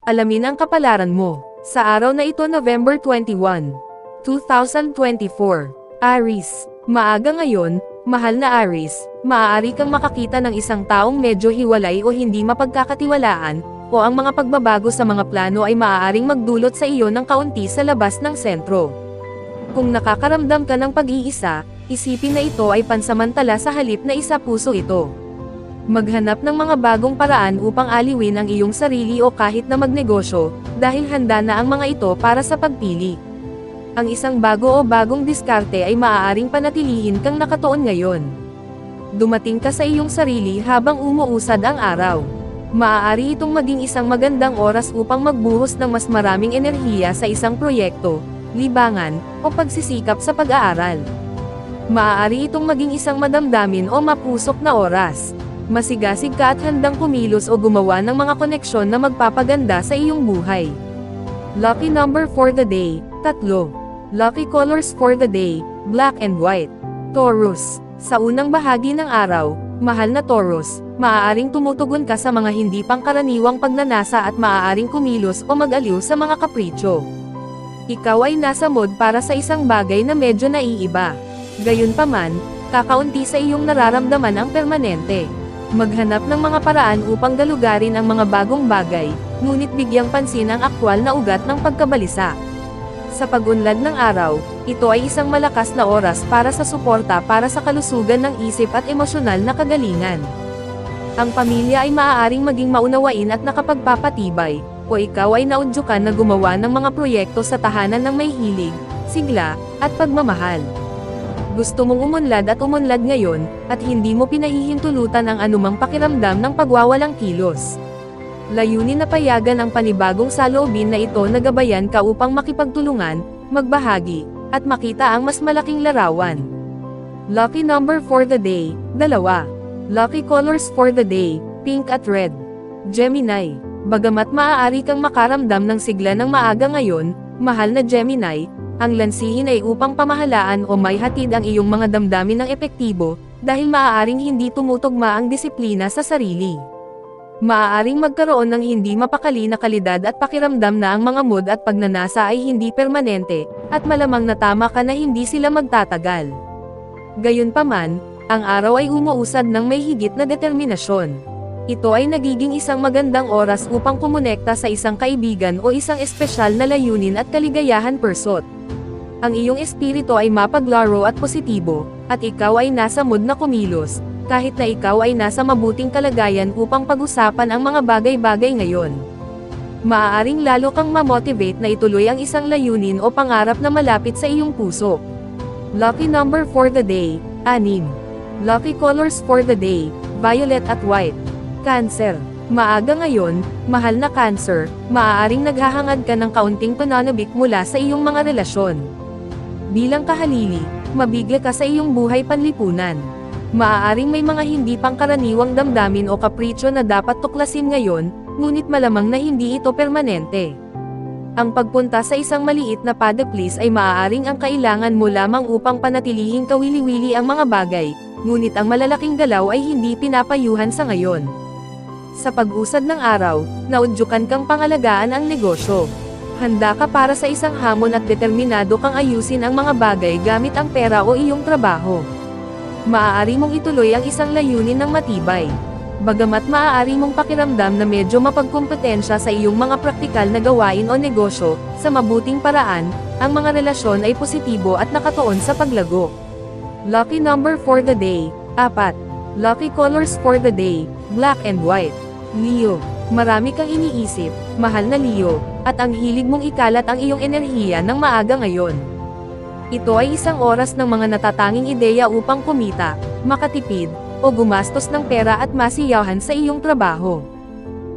Alamin ang kapalaran mo. Sa araw na ito November 21, 2024. Aries. Maaga ngayon, mahal na Aries, maaari kang makakita ng isang taong medyo hiwalay o hindi mapagkakatiwalaan, o ang mga pagbabago sa mga plano ay maaaring magdulot sa iyo ng kaunti sa labas ng sentro. Kung nakakaramdam ka ng pag-iisa, isipin na ito ay pansamantala sa halip na isa puso ito. Maghanap ng mga bagong paraan upang aliwin ang iyong sarili o kahit na magnegosyo, dahil handa na ang mga ito para sa pagpili. Ang isang bago o bagong diskarte ay maaaring panatilihin kang nakatuon ngayon. Dumating ka sa iyong sarili habang umuusad ang araw. Maaari itong maging isang magandang oras upang magbuhos ng mas maraming enerhiya sa isang proyekto, libangan, o pagsisikap sa pag-aaral. Maaari itong maging isang madamdamin o mapusok na oras. Masigasig ka at handang kumilos o gumawa ng mga koneksyon na magpapaganda sa iyong buhay. Lucky number for the day, 3. Lucky colors for the day, black and white. Taurus. Sa unang bahagi ng araw, mahal na Taurus, maaaring tumutugon ka sa mga hindi pangkaraniwang pagnanasa at maaaring kumilos o mag-aliw sa mga kapritsyo. Ikaw ay nasa mood para sa isang bagay na medyo naiiba. Gayunpaman, kakaunti sa iyong nararamdaman ang permanente. Maghanap ng mga paraan upang galugarin ang mga bagong bagay, ngunit bigyang pansin ang aktwal na ugat ng pagkabalisa. Sa pag-unlad ng araw, ito ay isang malakas na oras para sa suporta para sa kalusugan ng isip at emosyonal na kagalingan. Ang pamilya ay maaaring maging maunawain at nakapagpapatibay, o ikaw ay naudyukan na gumawa ng mga proyekto sa tahanan ng may hilig, sigla, at pagmamahal. Gusto mong umunlad ngayon, at hindi mo pinahihintulutan ang anumang pakiramdam ng pagwawalang kilos. Layunin na payagan ang panibagong saloobin na ito na gabayan ka upang makipagtulungan, magbahagi, at makita ang mas malaking larawan. Lucky number for the day, 2. Lucky colors for the day, pink at red. Gemini. Bagamat maaari kang makaramdam ng sigla ng maaga ngayon, mahal na Gemini, ang lansihin ay upang pamahalaan o may hatid ang iyong mga damdamin ng epektibo, dahil maaaring hindi tumutugma ang disiplina sa sarili. Maaaring magkaroon ng hindi mapakali na kalidad at pakiramdam na ang mga mood at pagnanasa ay hindi permanente, at malamang na tama ka na hindi sila magtatagal. Gayunpaman, ang araw ay umuusad ng may higit na determinasyon. Ito ay nagiging isang magandang oras upang kumonekta sa isang kaibigan o isang espesyal na layunin at kaligayahan persot. Ang iyong espiritu ay mapaglaro at positibo, at ikaw ay nasa mood na kumilos, kahit na ikaw ay nasa mabuting kalagayan upang pag-usapan ang mga bagay-bagay ngayon. Maaaring lalo kang ma-motivate na ituloy ang isang layunin o pangarap na malapit sa iyong puso. Lucky number for the day, 6. Lucky colors for the day, violet at white. Cancer. Maaga ngayon, mahal na Cancer, maaaring naghahangad ka ng kaunting pananabik mula sa iyong mga relasyon. Bilang kahalili, mabigla ka sa iyong buhay panlipunan. Maaaring may mga hindi pangkaraniwang damdamin o kapritsyo na dapat tuklasin ngayon, ngunit malamang na hindi ito permanente. Ang pagpunta sa isang maliit na padaklis ay maaaring ang kailangan mo lamang upang panatilihing kawili-wili ang mga bagay, ngunit ang malalaking galaw ay hindi pinapayuhan sa ngayon. Sa pag-usad ng araw, naudyukan kang pangalagaan ang negosyo. Handa ka para sa isang hamon at determinado kang ayusin ang mga bagay gamit ang pera o iyong trabaho. Maaari mong ituloy ang isang layunin ng matibay. Bagamat maaari mong pakiramdam na medyo mapagkumpetensya sa iyong mga praktikal na gawain o negosyo, sa mabuting paraan, ang mga relasyon ay positibo at nakatuon sa paglago. Lucky number for the day, 4. Lucky colors for the day, black and white. Leo. Marami kang iniisip, mahal na Leo, at ang hilig mong ikalat ang iyong enerhiya ng maaga ngayon. Ito ay isang oras ng mga natatanging ideya upang kumita, makatipid, o gumastos ng pera at masiyahan sa iyong trabaho.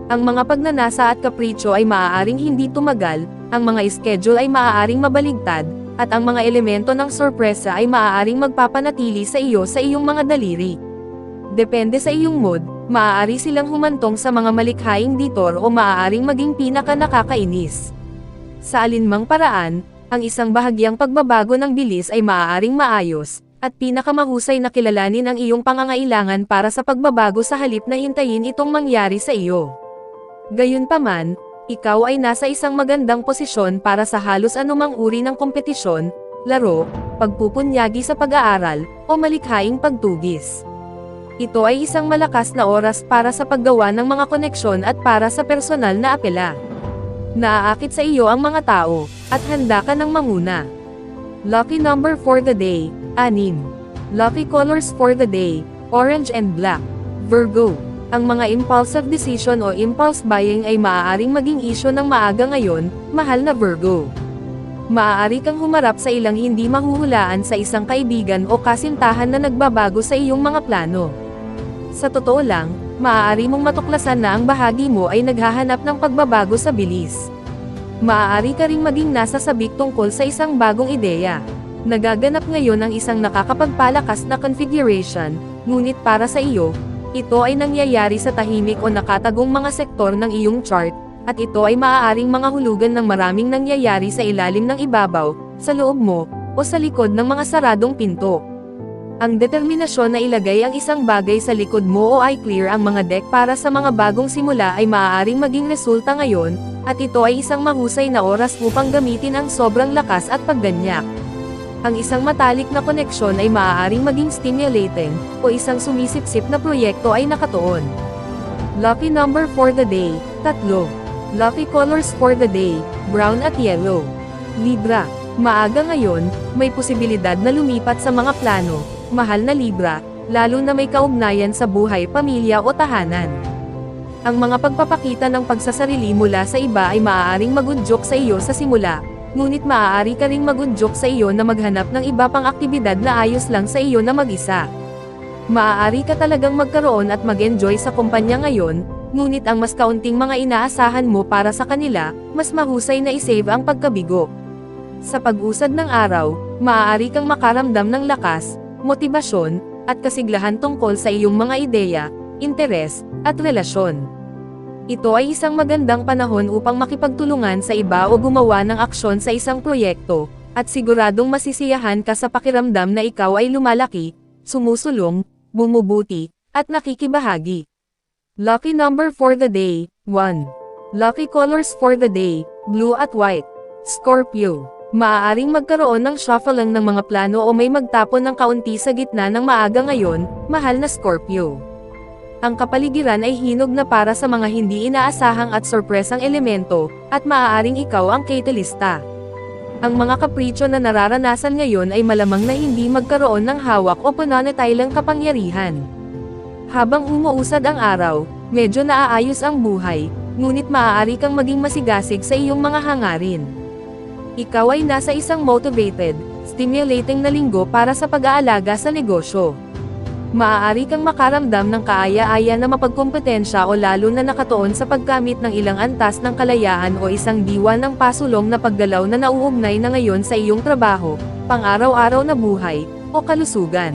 Ang mga pagnanasa at kapritsyo ay maaaring hindi tumagal, ang mga schedule ay maaaring mabaligtad, at ang mga elemento ng sorpresa ay maaaring magpapanatili sa iyong mga daliri. Depende sa iyong mood, maaari silang humantong sa mga malikhaing ditor o maaaring maging pinaka-nakakainis. Sa alinmang paraan, ang isang bahagyang pagbabago ng bilis ay maaaring maayos, at pinakamahusay na kilalanin ang iyong pangangailangan para sa pagbabago sa halip na hintayin itong mangyari sa iyo. Gayunpaman, Ikaw ay nasa isang magandang posisyon para sa halos anumang uri ng kompetisyon, laro, pagpupunyagi sa pag-aaral, o malikhaing pagtugis. Ito ay isang malakas na oras para sa paggawa ng mga koneksyon at para sa personal na apela. Naaakit sa iyo ang mga tao, at handa ka ng manguna. Lucky number for the day, 6. Lucky colors for the day, orange and black. Virgo. Ang mga impulsive decision o impulse buying ay maaaring maging isyu ng maaga ngayon, mahal na Virgo. Maaari kang humarap sa ilang hindi mahuhulaan sa isang kaibigan o kasintahan na nagbabago sa iyong mga plano. Sa totoo lang, maaari mong matuklasan na ang bahagi mo ay naghahanap ng pagbabago sa bilis. Maaari ka ring maging nasa sabik tungkol sa isang bagong ideya. Nagaganap ngayon ang isang nakakapagpalakas na configuration, ngunit para sa iyo, ito ay nangyayari sa tahimik o nakatagong mga sektor ng iyong chart, at ito ay maaaring mga hulugan ng maraming nangyayari sa ilalim ng ibabaw, sa loob mo, o sa likod ng mga saradong pinto. Ang determinasyon na ilagay ang isang bagay sa likod mo o i-clear ang mga deck para sa mga bagong simula ay maaaring maging resulta ngayon, at ito ay isang mahusay na oras upang gamitin ang sobrang lakas at pagganyak. Ang isang matalik na koneksyon ay maaaring maging stimulating, o isang sumisipsip na proyekto ay nakatuon. Lucky number for the day, 3. Lucky colors for the day, brown at yellow. Libra. Maaga ngayon, may posibilidad na lumipat sa mga plano, mahal na Libra, lalo na may kaugnayan sa buhay, pamilya o tahanan. Ang mga pagpapakita ng pagsasarili mula sa iba ay maaaring magudyok sa iyo sa simula, ngunit maaari ka ring magudyok sa iyo na maghanap ng iba pang aktibidad na ayos lang sa iyo na mag-isa. Maaari ka talagang magkaroon at mag-enjoy sa kumpanya ngayon, ngunit ang mas kaunting mga inaasahan mo para sa kanila, mas mahusay na isave ang pagkabigo. Sa pag-usad ng araw, maaari kang makaramdam ng lakas, motibasyon, at kasiglahan tungkol sa iyong mga ideya, interes, at relasyon. Ito ay isang magandang panahon upang makipagtulungan sa iba o gumawa ng aksyon sa isang proyekto, at siguradong masisiyahan ka sa pakiramdam na ikaw ay lumalaki, sumusulong, bumubuti, at nakikibahagi. Lucky number for the day, 1. Lucky colors for the day, blue at white. Scorpio. Maaaring magkaroon ng shuffling ng mga plano o may magtapon ng kaunti sa gitna ng maaga ngayon, mahal na Scorpio. Ang kapaligiran ay hinog na para sa mga hindi inaasahang at sorpresang elemento, at maaaring ikaw ang catalysta. Ang mga kapritsyo na nararanasan ngayon ay malamang na hindi magkaroon ng hawak o pananatilang kapangyarihan. Habang umuusad ang araw, medyo naaayos ang buhay, ngunit maaari kang maging masigasig sa iyong mga hangarin. Ikaw ay nasa isang motivated, stimulating na linggo para sa pag-aalaga sa negosyo. Maaari kang makaramdam ng kaaya-aya na mapagkompetensya o lalo na nakatuon sa pagkamit ng ilang antas ng kalayaan o isang diwa ng pasulong na paggalaw na nauugnay na ngayon sa iyong trabaho, pang-araw-araw na buhay, o kalusugan.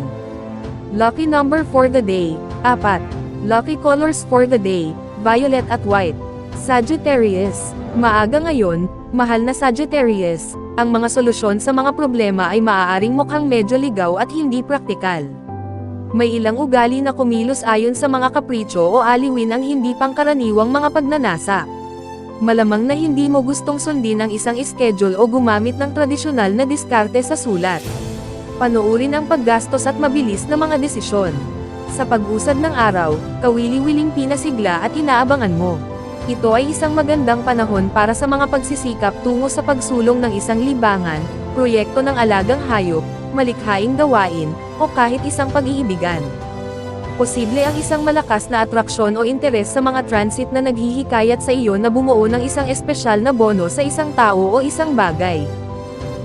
Lucky number for the day, 4. Lucky colors for the day, violet at white. Sagittarius. Maaga ngayon, mahal na Sagittarius, ang mga solusyon sa mga problema ay maaaring mukhang medyo ligaw at hindi praktikal. May ilang ugali na kumilos ayon sa mga kapritsyo o aliwin ang hindi pangkaraniwang mga pagnanasa. Malamang na hindi mo gustong sundin ang isang schedule o gumamit ng tradisyonal na diskarte sa sulat. Panuurin ang paggastos at mabilis na mga desisyon. Sa pag-usad ng araw, kawili-wiling pinasigla at inaabangan mo. Ito ay isang magandang panahon para sa mga pagsisikap tungo sa pagsulong ng isang libangan, proyekto ng alagang hayop, malikhaing gawain, o kahit isang pag-iibigan. Posible ang isang malakas na atraksyon o interes sa mga transit na naghihikayat sa iyo na bumuo ng isang espesyal na bono sa isang tao o isang bagay.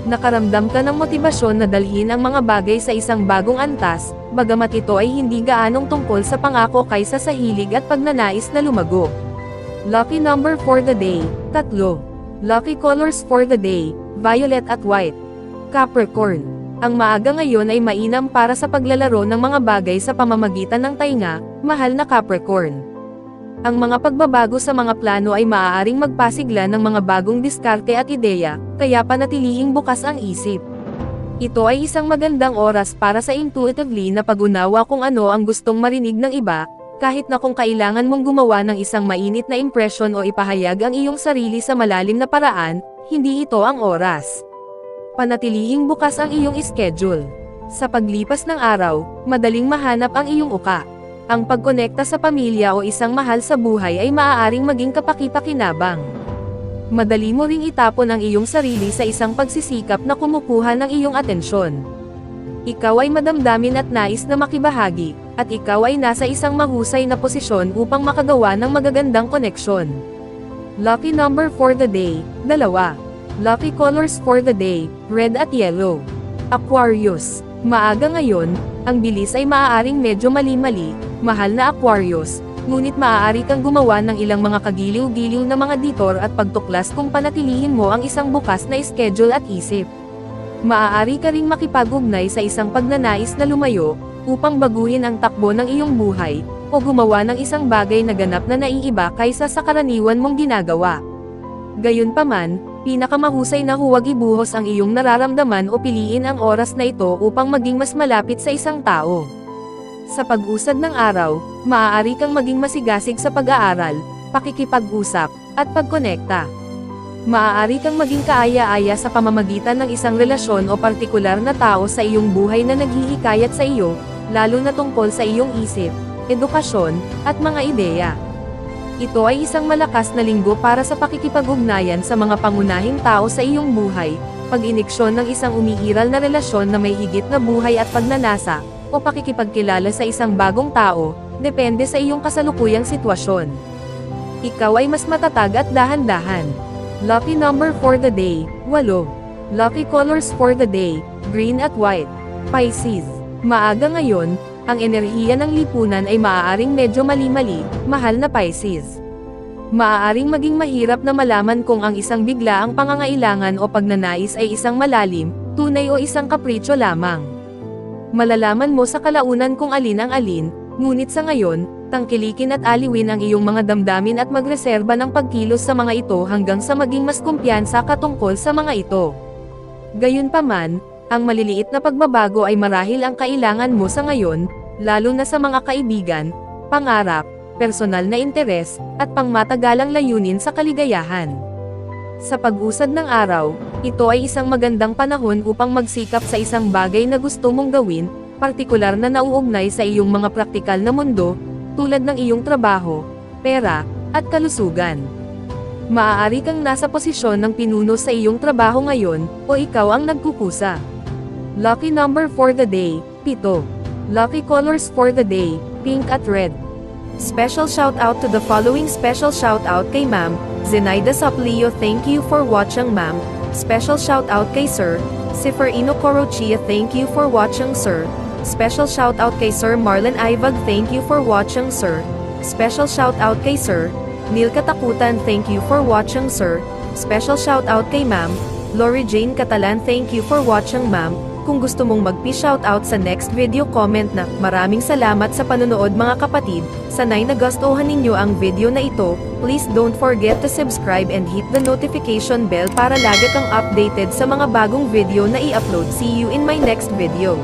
Nakaramdam ka ng motibasyon na dalhin ang mga bagay sa isang bagong antas, bagamat ito ay hindi gaanong tungkol sa pangako kaysa sa hilig at pagnanais na lumago. Lucky number for the day, 3. Lucky colors for the day, violet at white. Capricorn. Ang maaga ngayon ay mainam para sa paglalaro ng mga bagay sa pamamagitan ng tainga, mahal na Capricorn. Ang mga pagbabago sa mga plano ay maaaring magpasigla ng mga bagong diskarte at ideya, kaya panatilihing bukas ang isip. Ito ay isang magandang oras para sa intuitively na pag-unawa kung ano ang gustong marinig ng iba, Kahit na kung kailangan mong gumawa ng isang mainit na impresyon o ipahayag ang iyong sarili sa malalim na paraan, hindi ito ang oras. Panatilihing bukas ang iyong schedule. Sa paglipas ng araw, madaling mahanap ang iyong uka. Ang pagkonekta sa pamilya o isang mahal sa buhay ay maaaring maging kapaki-pakinabang. Madali mo ring itapon ang iyong sarili sa isang pagsisikap na kumukuha ng iyong atensyon. Ikaw ay madamdamin at nais na makibahagi, at ikaw ay nasa isang mahusay na posisyon upang makagawa ng magagandang koneksyon. Lucky number for the day, 2. Lucky colors for the day, red at yellow. Aquarius. Maaga ngayon, ang bilis ay maaaring medyo mali-mali, mahal na Aquarius, ngunit maaari kang gumawa ng ilang mga kagiliw-giliw na mga detour at pagtuklas kung panatilihin mo ang isang bukas na schedule at isip. Maaari ka ring makipag-ugnay sa isang pagnanais na lumayo, upang baguhin ang takbo ng iyong buhay, o gumawa ng isang bagay na ganap na naiiba kaysa sa karaniwan mong ginagawa. Gayunpaman, pinakamahusay na huwag ibuhos ang iyong nararamdaman o piliin ang oras na ito upang maging mas malapit sa isang tao. Sa pag-usad ng araw, maaari kang maging masigasig sa pag-aaral, pakikipag-usap, at pagkonekta. Maaari kang maging kaaya-aya sa pamamagitan ng isang relasyon o partikular na tao sa iyong buhay na naghihikayat sa iyo, lalo na tungkol sa iyong isip, edukasyon, at mga ideya. Ito ay isang malakas na linggo para sa pakikipag-ugnayan sa mga pangunahing tao sa iyong buhay, pag-iniksyon ng isang umiiral na relasyon na may higit na buhay at pagnanasa, o pakikipagkilala sa isang bagong tao, depende sa iyong kasalukuyang sitwasyon. Ikaw ay mas matatag at dahan-dahan. Lucky number for the day, 8. Lucky colors for the day, green at white. Pisces. Maaga ngayon, ang enerhiya ng lipunan ay maaaring medyo mali-mali, mahal na Pisces. Maaaring maging mahirap na malaman kung ang isang biglaang pangangailangan o pagnanais ay isang malalim, tunay o isang kapritsyo lamang. Malalaman mo sa kalaunan kung alin ang alin, ngunit sa ngayon, tangkilikin at aliwin ang iyong mga damdamin at magreserba ng pagkilos sa mga ito hanggang sa maging mas kumpiyansa ka tungkol sa mga ito. Gayunpaman, ang maliliit na pagbabago ay marahil ang kailangan mo sa ngayon, lalo na sa mga kaibigan, pangarap, personal na interes, at pangmatagalang layunin sa kaligayahan. Sa pag-usad ng araw, ito ay isang magandang panahon upang magsikap sa isang bagay na gusto mong gawin, partikular na nauugnay sa iyong mga praktikal na mundo, tulad ng iyong trabaho, pera, at kalusugan. Maaari kang nasa posisyon ng pinuno sa iyong trabaho ngayon, o ikaw ang nagkukusa. Lucky number for the day, 7. Lucky colors for the day, pink at red. Special shout out to the following. Special shout out kay Ma'am Zenaida Soplio, thank you for watching ma'am. Special shout out kay Sir Seferino Corochia, thank you for watching sir. Special shout out kay Sir Marlon Ivag, thank you for watching sir. Special shout out kay Sir Neil Katakutan, thank you for watching sir. Special shout out kay Ma'am Lori Jane Catalan, thank you for watching ma'am. Kung gusto mong mag-shoutout sa next video, comment na. Maraming salamat sa panonood mga kapatid. Sanay nagustuhan ninyo ang video na ito. Please don't forget to subscribe and hit the notification bell para lagi kang updated sa mga bagong video na i-upload. See you in my next video.